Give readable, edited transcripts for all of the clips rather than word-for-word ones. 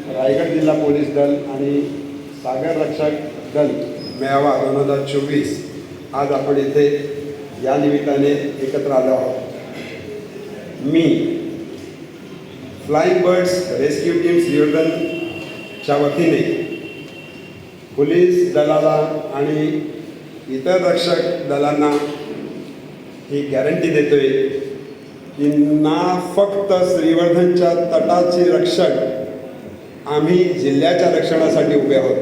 रायगड जिल्हा पोलीस दल आणि सागर रक्षक दल मेळावा 2024 आज आपण इथे या निमित्ताने एकत्र आलो आहोत। मी फ्लाइंग बर्ड्स रेस्क्यू टीम श्रीवर्धनच्या वतीने पोलीस दलाला आणि इतर रक्षक दलांना ही गॅरंटी देतोय की ना फक्त श्रीवर्धनच्या तटाचे रक्षक आम्ही जिल्ह्याच्या रक्षणासाठी उभे आहोत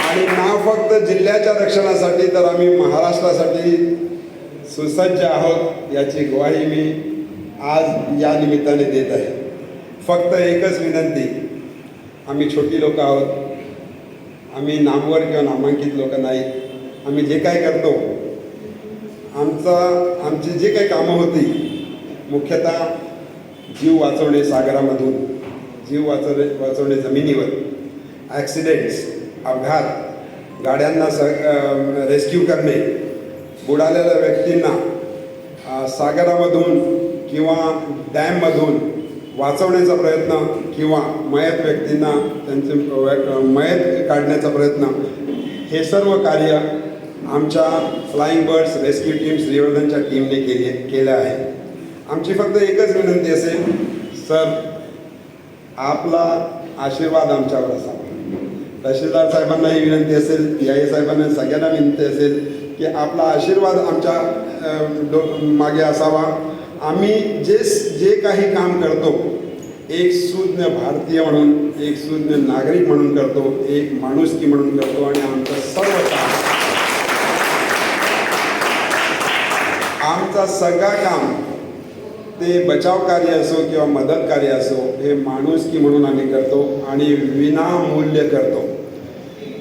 आणि ना फक्त जिल्ह्याच्या रक्षणासाठी तर आम्ही महाराष्ट्रासाठी सुसज्ज आहोत याची ग्वाही मी आज या निमित्ताने देत आहे। फक्त एकच विनंती, आम्ही छोटी लोक आहोत, आम्ही नामवर किंवा नामांकित लोक नाही। आम्ही जे काय करतो आमची जे काही कामं होती मुख्यतः जीव वाचवणे सागरामधून, जीव वाचवणे जमिनीवर, ॲक्सिडेंट्स, अपघात, गाड्यांना रेस्क्यू करणे, बुडालेल्या व्यक्तींना सागरामधून किंवा डॅममधून वाचवण्याचा प्रयत्न किंवा मयत व्यक्तींना त्यांचे मयत काढण्याचा प्रयत्न, हे सर्व कार्य आमच्या फ्लाइंग बर्ड्स रेस्क्यू टीम श्रीवर्धनच्या टीमने केलं आहे। आमची फक्त एकच विनंती असेल, सर आपला आशीर्वाद आमच्यावर असावा। तहसीलदार साहेबांनाही विनंती असेल, PI साहेबांना सगळ्यांना विनंती असेल की आपला आशीर्वाद आमच्या मागे असावा। आम्ही जे काही काम करतो एक सुज्ञ भारतीय म्हणून, एक सुज्ञ नागरिक म्हणून करतो, एक माणुसकी म्हणून करतो आणि आमचं सर्व काम, आमचा सगळा काम ते बचाव कार्य असो किंवा मदत कार्य असो हे माणुसकी म्हणून आम्ही करतो आणि विनामूल्य करतो।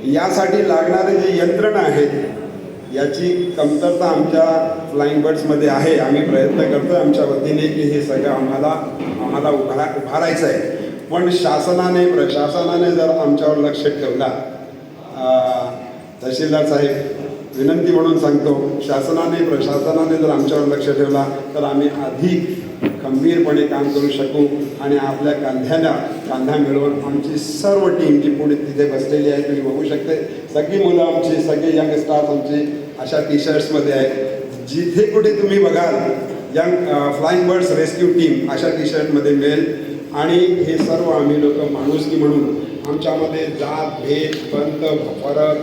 यासाठी लागणारे जे यंत्रणा आहेत याची कमतरता आमच्या फ्लाइंग बर्ड्समध्ये आहे। आम्ही प्रयत्न करतो आमच्या वतीने की हे सगळं आम्हाला उभारायचं आहे, पण शासनाने प्रशासनाने जर आमच्यावर लक्ष ठेवला, तहसीलदार साहेब विनंती म्हणून सांगतो, प्रशासनाने जर आमच्यावर लक्ष ठेवला तर आम्ही अधिक खंबीरपणे काम करू शकू आणि आपल्या कांद्या मिळवून आमची सर्व टीम जी पुढे तिथे बसलेली आहे, तुम्ही बघू शकते सगळी मुलं आमची, सगळे यंग स्टाफ आमचे अशा टी-शर्ट्समध्ये आहेत। जिथे कुठे तुम्ही बघाल फ्लाइंग बर्ड्स रेस्क्यू टीम अशा टी-शर्टमध्ये मिळेल आणि हे सर्व आम्ही लोक माणुसकी म्हणून, आमच्यामध्ये जात भेद पंथ फरक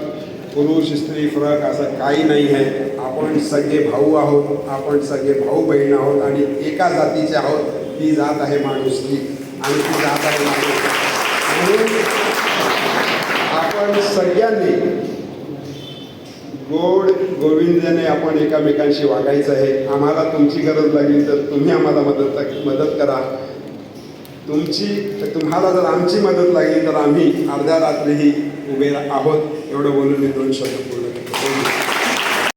पुरुष स्त्री फरक असं काही नाही आहे। आपण सगळे भाऊ आहोत, आपण सगळे भाऊ बहीण आहोत आणि एका जातीचे आहोत। ती जात आहे माणुसकी आणि ती जात आहे माणुसकी म्हणून आपण सगळ्यांनी गोविंदाने आपण एकामेकांशी वागायचं आहे। आम्हाला तुमची गरज लागली तर तुम्ही आम्हाला मदत करा, तुम्हाला जर आमची मदत लागली तर आम्ही अर्ध्या रात्रीही उभे आहोत। एवढं बोलून मी 2 शब्द बोलतो।